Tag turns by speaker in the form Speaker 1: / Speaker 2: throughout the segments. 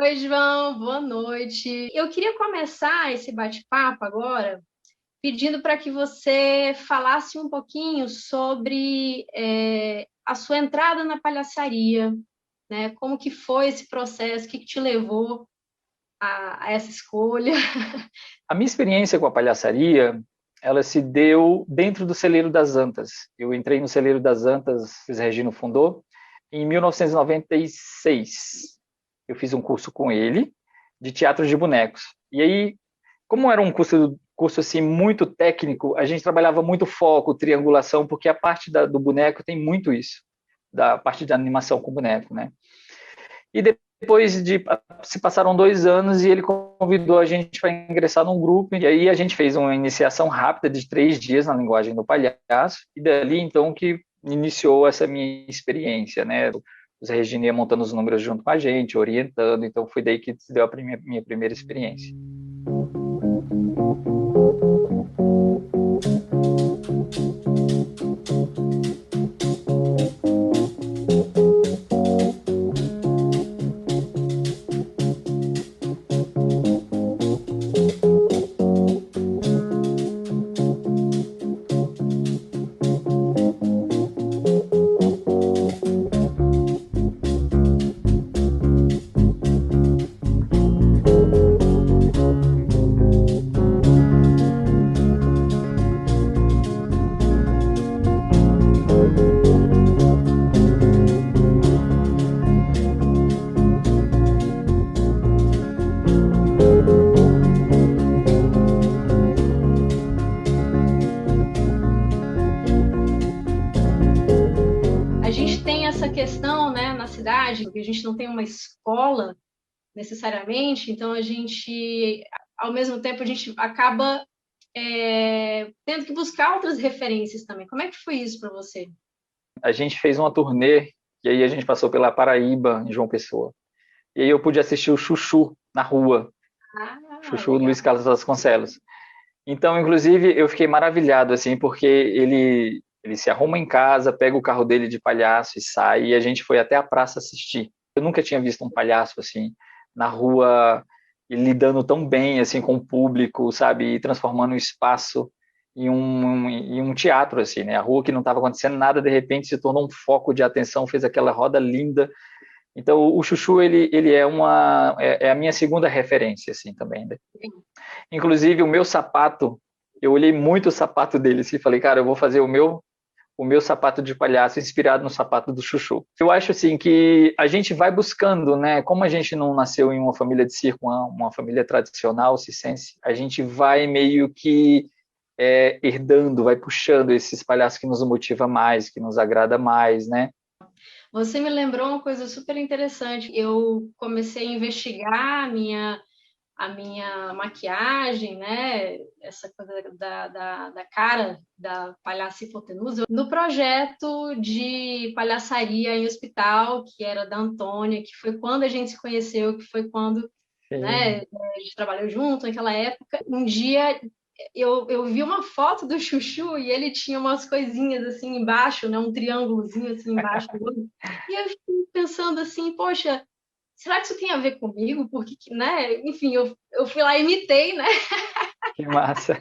Speaker 1: Oi, João, boa noite. Eu queria começar esse bate-papo agora pedindo para que você falasse um pouquinho sobre a sua entrada na palhaçaria, né? Como que foi esse processo, o que te levou a essa escolha?
Speaker 2: A minha experiência com a palhaçaria, ela se deu dentro do Celeiro das Antas. Eu entrei no Celeiro das Antas, Luiz Regino fundou, em 1996. Eu fiz um curso com ele de teatro de bonecos. E aí, como era um curso assim muito técnico, a gente trabalhava muito foco, triangulação, porque a parte do boneco tem muito isso, da parte de animação com boneco, né? E depois de se passaram 2 anos e ele convidou a gente para ingressar num grupo e aí a gente fez uma iniciação rápida de 3 dias na linguagem do palhaço e dali então que iniciou essa minha experiência, né? O Zé Regina ia montando os números junto com a gente, orientando, então foi daí que se deu a minha primeira experiência.
Speaker 1: A gente tem essa questão, né, na cidade, porque a gente não tem uma escola necessariamente, então a gente, ao mesmo tempo, a gente acaba tendo que buscar outras referências também. Como é que foi isso para você?
Speaker 2: A gente fez uma turnê e aí a gente passou pela Paraíba, em João Pessoa. E aí eu pude assistir o Chuchu na rua,
Speaker 1: Ah,
Speaker 2: Chuchu
Speaker 1: legal.
Speaker 2: Luiz Carlos Vasconcelos. Então, inclusive, eu fiquei maravilhado, assim, porque ele se arruma em casa, pega o carro dele de palhaço e sai, e a gente foi até a praça assistir. Eu nunca tinha visto um palhaço, assim, na rua, lidando tão bem, assim, com o público, sabe, e transformando o espaço em um teatro, assim, né? A rua que não estava acontecendo nada, de repente se tornou um foco de atenção, fez aquela roda linda. Então, o Chuchu, ele é a minha segunda referência, assim, também, né? Inclusive, o meu sapato, eu olhei muito o sapato dele assim, e falei, cara, eu vou fazer o meu sapato de palhaço inspirado no sapato do Chuchu. Eu acho assim que a gente vai buscando, né? Como a gente não nasceu em uma família de circo, uma família tradicional circense, a gente vai meio que herdando, vai puxando esses palhaços que nos motiva mais, que nos agrada mais, né?
Speaker 1: Você me lembrou uma coisa super interessante. Eu comecei a investigar a minha maquiagem, né? Essa coisa da cara da palhaça hipotenusa, no projeto de palhaçaria em hospital, que era da Antônia, que foi quando a gente se conheceu, que foi quando, né,
Speaker 2: Sim.
Speaker 1: a gente trabalhou junto naquela época. Um dia eu vi uma foto do Chuchu e ele tinha umas coisinhas assim embaixo, né, um triângulozinho assim embaixo do olho. E eu fiquei pensando assim, poxa, será que isso tem a ver comigo? Porque, né? Enfim, eu fui lá e imitei, né?
Speaker 2: Que massa.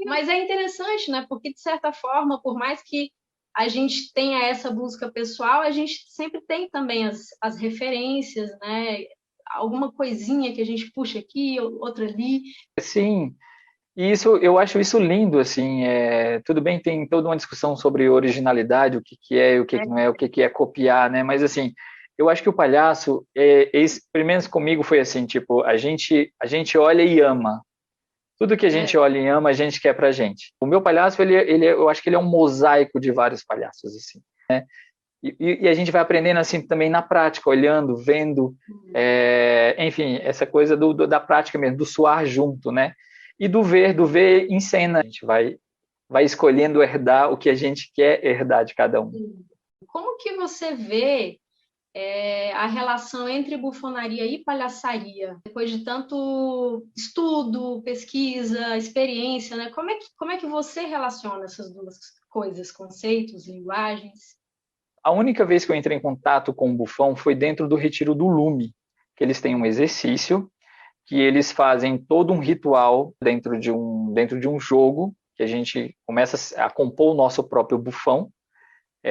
Speaker 1: Mas é interessante, né? Porque, de certa forma, por mais que a gente tenha essa busca pessoal, a gente sempre tem também as referências, né? Alguma coisinha que a gente puxa aqui, outra ali.
Speaker 2: Sim, e isso, eu acho isso lindo, assim, tudo bem, tem toda uma discussão sobre originalidade, o que que é e o que que não é, o que que é copiar, né, mas assim, eu acho que o palhaço, pelo menos comigo foi assim, tipo, a gente olha e ama, tudo que a
Speaker 1: É,
Speaker 2: gente olha e ama, a gente quer pra gente. O meu palhaço, eu acho que ele é um mosaico de vários palhaços, assim, e a gente vai aprendendo assim também na prática, olhando, vendo, enfim, essa coisa da prática mesmo, do suar junto, né? E do ver em cena. A gente vai escolhendo herdar o que a gente quer herdar de cada um.
Speaker 1: como que você vê a relação entre bufonaria e palhaçaria, depois de tanto estudo, pesquisa, experiência, né? Como é que você relaciona essas duas coisas, conceitos, linguagens?
Speaker 2: A única vez que eu entrei em contato com o Bufão foi dentro do Retiro do Lume, que eles têm um exercício, que eles fazem todo um ritual dentro de um jogo, que a gente começa a compor o nosso próprio Bufão,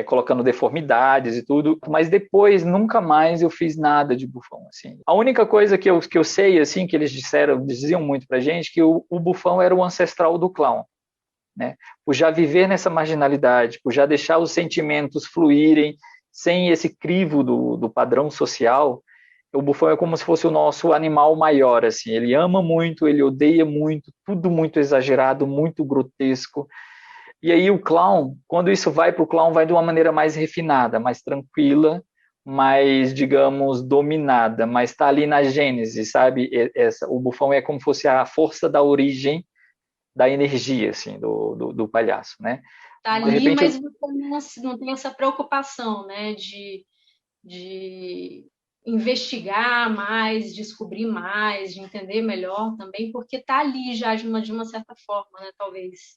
Speaker 2: colocando deformidades e tudo, mas depois nunca mais eu fiz nada de Bufão, assim. A única coisa que eu sei, assim, que eles diziam muito pra gente, que o Bufão era o ancestral do clown, né? Por já viver nessa marginalidade, por já deixar os sentimentos fluírem sem esse crivo do padrão social, o Bufão é como se fosse o nosso animal maior, assim. Ele ama muito, ele odeia muito, tudo muito exagerado, muito grotesco. E aí o clown, quando isso vai para o clown, vai de uma maneira mais refinada, mais tranquila, mais, digamos, dominada, mas está ali na gênese, sabe? O Bufão é como se fosse a força da origem da energia, assim, do palhaço, né?
Speaker 1: Tá
Speaker 2: De
Speaker 1: ali,
Speaker 2: repente,
Speaker 1: mas você não tem essa preocupação, né, de investigar mais, descobrir mais, de entender melhor também, porque tá ali já de uma certa forma, né, talvez.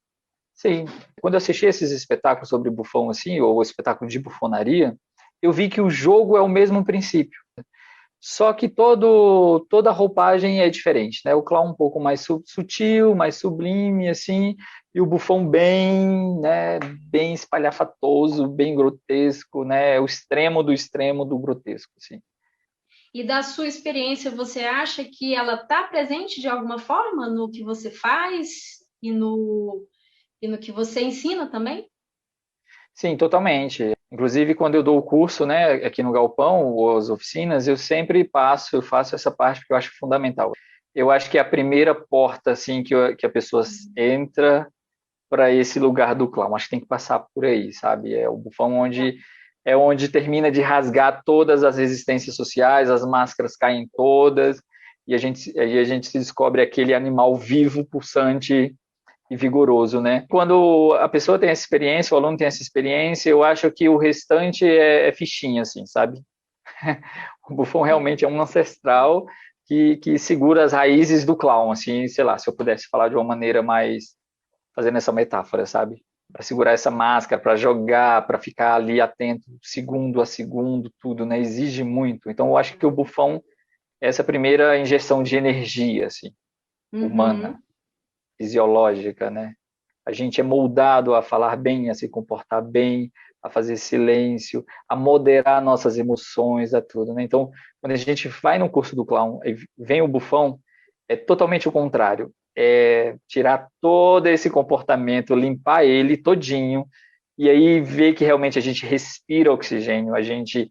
Speaker 2: sim, quando eu assisti esses espetáculos sobre Bufão, assim, ou o espetáculo de bufonaria, eu vi que o jogo é o mesmo princípio. Só que toda a roupagem é diferente, né? O clown um pouco mais sutil, mais sublime, assim, e o bufão bem, né, bem espalhafatoso, bem grotesco, né? O extremo do grotesco, assim.
Speaker 1: E da sua experiência, você acha que ela está presente de alguma forma no que você faz e no que você ensina também?
Speaker 2: Sim, totalmente. Inclusive, quando eu dou o curso, né, aqui no Galpão, ou as oficinas, eu sempre eu faço essa parte que eu acho fundamental. Eu acho que é a primeira porta, assim, que a pessoa entra para esse lugar do clown. Acho que tem que passar por aí, sabe? É o bufão onde termina de rasgar todas as resistências sociais, as máscaras caem todas e a gente se descobre aquele animal vivo, pulsante e vigoroso, né? Quando a pessoa tem essa experiência, o aluno tem essa experiência, eu acho que o restante é fichinha, assim, sabe? O bufão realmente é um ancestral que segura as raízes do clown, assim, sei lá, se eu pudesse falar de uma maneira mais fazendo essa metáfora, sabe? Para segurar essa máscara, para jogar, para ficar ali atento segundo a segundo, tudo, né? Exige muito. Então, eu acho que o bufão é essa primeira injeção de energia, assim, humana,
Speaker 1: Uhum.
Speaker 2: fisiológica, né? A gente é moldado a falar bem, a se comportar bem, a fazer silêncio, a moderar nossas emoções, a tudo, né? Então, quando a gente vai no curso do clown e vem o bufão, é totalmente o contrário. É tirar todo esse comportamento, limpar ele todinho, e aí ver que realmente a gente respira oxigênio, a gente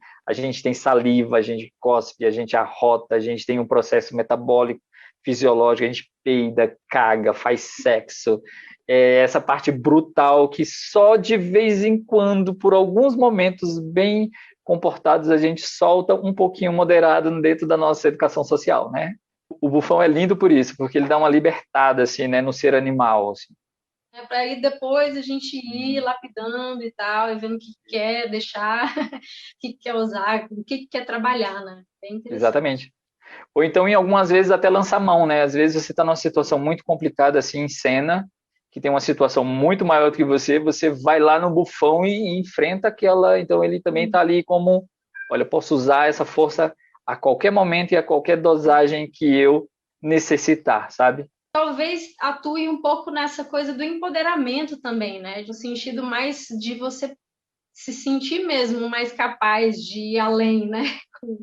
Speaker 2: tem saliva, a gente cospe, a gente arrota, a gente tem um processo metabólico, fisiológico, a gente peida, caga, faz sexo, essa parte brutal que só de vez em quando, por alguns momentos bem comportados, a gente solta um pouquinho moderado dentro da nossa educação social, né? O bufão é lindo por isso, porque ele dá uma libertada, assim, né, no ser animal, assim.
Speaker 1: É para aí depois a gente ir lapidando e tal, e vendo o que quer deixar, o que quer usar, o que quer trabalhar, né? Bem interessante.
Speaker 2: Exatamente. Ou então, em algumas vezes, até lançar mão, né? Às vezes você está numa situação muito complicada, assim, em cena, que tem uma situação muito maior do que você vai lá no bufão e enfrenta aquela. Então, ele também está ali como: olha, posso usar essa força a qualquer momento e a qualquer dosagem que eu necessitar, sabe?
Speaker 1: Talvez atue um pouco nessa coisa do empoderamento também, né? No sentido mais de você se sentir mesmo mais capaz de ir além, né? Com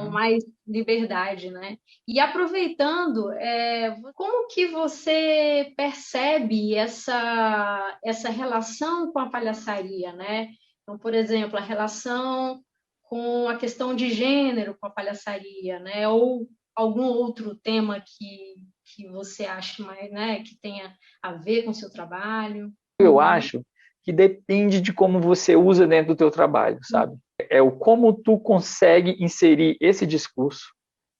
Speaker 2: Uhum.
Speaker 1: mais liberdade, né? E aproveitando, como que você percebe essa relação com a palhaçaria, né? Então, por exemplo, a relação com a questão de gênero com a palhaçaria, né? Ou algum outro tema que você acha mais, né? Que tenha a ver com o seu trabalho.
Speaker 2: Eu
Speaker 1: Uhum.
Speaker 2: acho que depende de como você usa dentro do teu trabalho, sabe? É o como tu consegue inserir esse discurso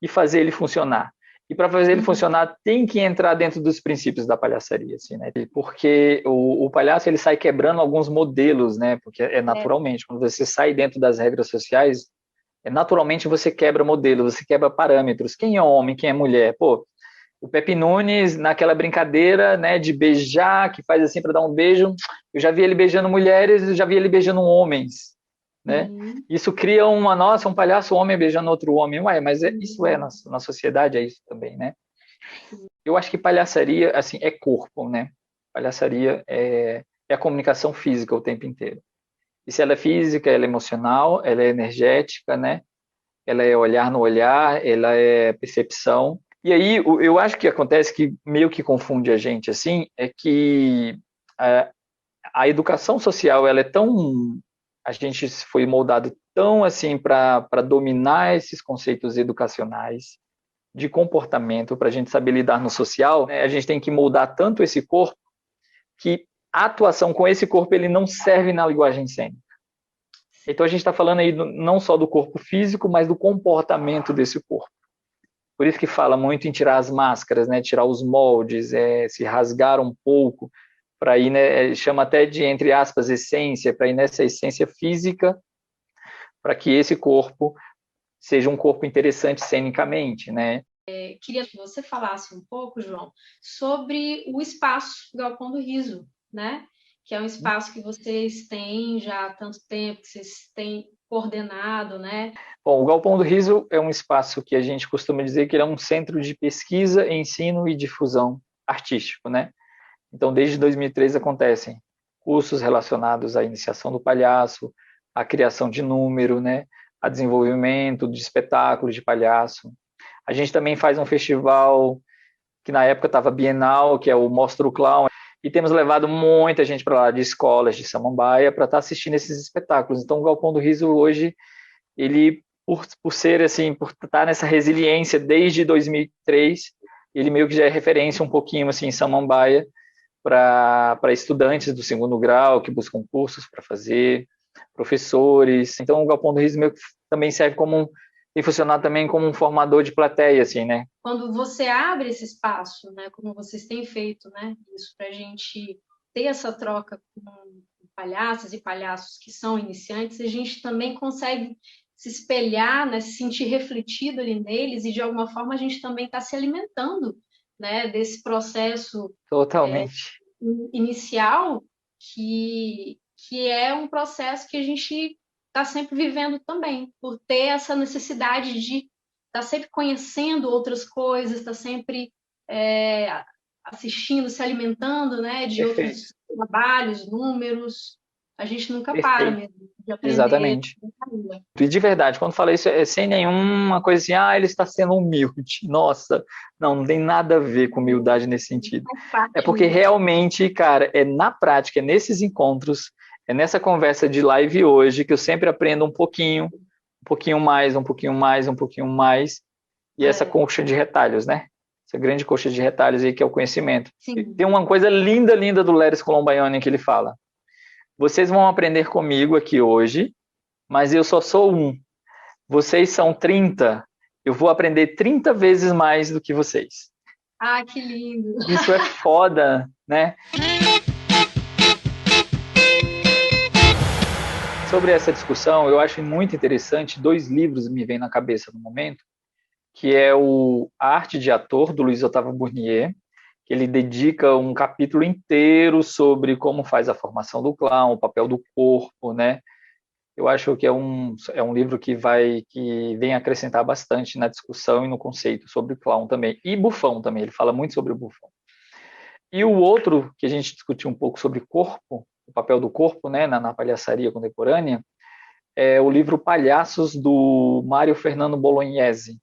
Speaker 2: e fazer ele funcionar. E para fazer ele
Speaker 1: Uhum.
Speaker 2: funcionar, tem que entrar dentro dos princípios da palhaçaria, assim, né? Porque o palhaço ele sai quebrando alguns modelos, né? Porque é naturalmente, quando você sai dentro das regras sociais, naturalmente você quebra modelos, você quebra parâmetros. Quem é homem, quem é mulher? Pô, o Pepe Nunes, naquela brincadeira, né, de beijar, que faz assim para dar um beijo, eu já vi ele beijando mulheres, eu já vi ele beijando homens. né? Isso cria nossa, um palhaço homem beijando outro homem. Ué, mas isso na sociedade é isso também, né? Eu acho que palhaçaria, assim, é corpo, né? Palhaçaria é a comunicação física o tempo inteiro. E se ela é física, ela é emocional, ela é energética, né? Ela é olhar no olhar, ela é percepção. E aí, eu acho que acontece que meio que confunde a gente, assim, é que a educação social, ela é tão... A gente foi moldado tão, assim, para dominar esses conceitos educacionais de comportamento, para a gente saber lidar no social, né? A gente tem que moldar tanto esse corpo que a atuação com esse corpo ele não serve na linguagem cênica. Então a gente está falando aí não só do corpo físico, mas do comportamento desse corpo. Por isso que fala muito em tirar as máscaras, né? Tirar os moldes, se rasgar um pouco, para ir, né? Chama até de, entre aspas, essência, para ir nessa essência física, para que esse corpo seja um corpo interessante cenicamente, né?
Speaker 1: Queria que você falasse um pouco, João, sobre o espaço Galpão do Riso, né? Que é um espaço que vocês têm já há tanto tempo, que vocês têm coordenado, né?
Speaker 2: Bom, o Galpão do Riso é um espaço que a gente costuma dizer que ele é um centro de pesquisa, ensino e difusão artístico, né? Então, desde 2003 acontecem cursos relacionados à iniciação do palhaço, à criação de número, né? A desenvolvimento de espetáculos de palhaço. A gente também faz um festival que na época estava bienal, que é o Mostra o Clown, e temos levado muita gente para lá de escolas de Samambaia para estar assistindo esses espetáculos. Então, o Galpão do Riso hoje, ele por ser assim, por estar nessa resiliência desde 2003, ele meio que já é referência um pouquinho assim em Samambaia para estudantes do segundo grau que buscam cursos para fazer, professores. Então, o Galpão do Riso meio que também serve tem funcionado também como um formador de plateia, assim, né?
Speaker 1: Quando você abre esse espaço, né, como vocês têm feito, né, isso para a gente ter essa troca com palhaças e palhaços que são iniciantes, a gente também consegue se espelhar, né, se sentir refletido ali neles e de alguma forma a gente também está se alimentando, né, desse processo
Speaker 2: totalmente
Speaker 1: inicial que é um processo que a gente está sempre vivendo também, por ter essa necessidade de estar sempre conhecendo outras coisas, estar sempre assistindo, se alimentando, né, de outros trabalhos, números. A gente nunca para mesmo de aprender.
Speaker 2: Exatamente. E de verdade, quando fala isso, é sem nenhuma coisa assim, ele está sendo humilde. Nossa, não tem nada a ver com humildade nesse sentido. É porque realmente, cara, é na prática, é nesses encontros, é nessa conversa de live hoje que eu sempre aprendo um pouquinho mais, um pouquinho mais, um pouquinho mais. E essa coxa de retalhos, né? Essa grande coxa de retalhos aí que é o conhecimento. Tem uma coisa linda, linda do Leris Colombaiani que ele fala. Vocês vão aprender comigo aqui hoje, mas eu só sou um. Vocês são 30, eu vou aprender 30 vezes mais do que vocês.
Speaker 1: Ah, que lindo!
Speaker 2: Isso é foda, né? Sobre essa discussão, eu acho muito interessante, 2 livros me vêm na cabeça no momento, que é A Arte de Ator, do Luiz Otávio Burnier, que ele dedica um capítulo inteiro sobre como faz a formação do clown, o papel do corpo, né? Eu acho que é um livro que vem acrescentar bastante na discussão e no conceito sobre clown também. E bufão também, ele fala muito sobre o bufão. E o outro, que a gente discutiu um pouco sobre corpo, o papel do corpo, né, na palhaçaria contemporânea, é o livro Palhaços, do Mário Fernando Bolognese.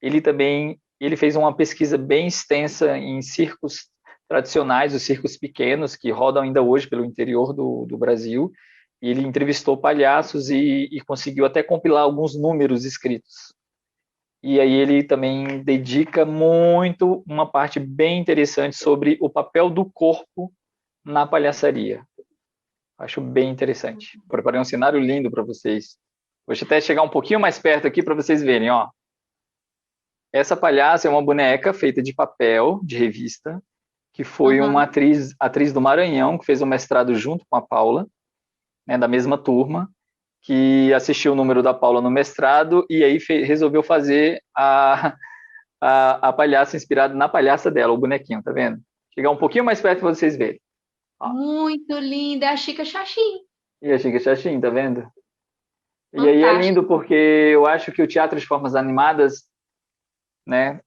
Speaker 2: Ele fez uma pesquisa bem extensa em circos tradicionais, os circos pequenos, que rodam ainda hoje pelo interior do Brasil, e ele entrevistou palhaços e conseguiu até compilar alguns números escritos. E aí ele também dedica muito uma parte bem interessante sobre o papel do corpo na palhaçaria. Acho bem interessante. Preparei um cenário lindo para vocês. Vou até chegar um pouquinho mais perto aqui para vocês verem, ó. Essa palhaça é uma boneca feita de papel, de revista, que foi uma atriz do Maranhão, que fez o mestrado junto com a Paula, né, da mesma turma, que assistiu o número da Paula no mestrado e aí resolveu fazer a palhaça inspirada na palhaça dela, o bonequinho, tá vendo? Chegar um pouquinho mais perto para vocês verem.
Speaker 1: Ó. Muito linda, é a Chica Xaxim.
Speaker 2: E a Chica Xaxim, tá vendo? E aí é lindo
Speaker 1: Fantástico.
Speaker 2: porque eu acho que o teatro de formas animadas, né,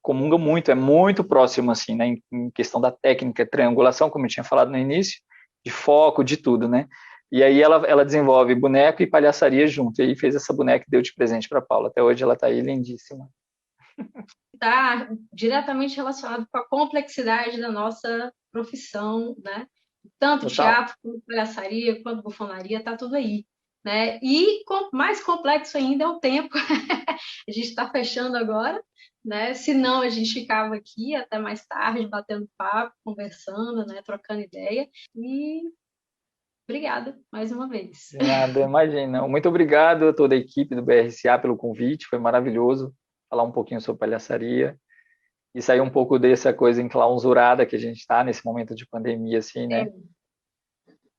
Speaker 2: comunga muito, é muito próximo, assim, né, em questão da técnica, triangulação, como eu tinha falado no início, de foco, de tudo, né. E aí ela desenvolve boneco e palhaçaria junto, e aí fez essa boneca e deu de presente para Paula. Até hoje ela está aí lindíssima.
Speaker 1: Está diretamente relacionado com a complexidade da nossa profissão, né? Tanto
Speaker 2: Total.
Speaker 1: teatro, quanto palhaçaria, quanto bufonaria, está tudo aí. Né? E mais complexo ainda é o tempo. A gente está fechando agora, né? Senão a gente ficava aqui até mais tarde, batendo papo, conversando, né? Trocando ideia. E obrigada mais uma vez.
Speaker 2: De nada, imagina. Muito obrigado a toda a equipe do BRCA pelo convite, foi maravilhoso falar um pouquinho sobre palhaçaria e sair um pouco dessa coisa enclausurada que a gente está nesse momento de pandemia, assim, né?
Speaker 1: É,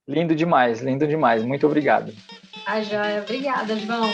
Speaker 2: Lindo demais, lindo demais. Muito obrigado.
Speaker 1: a joia. Obrigada, João.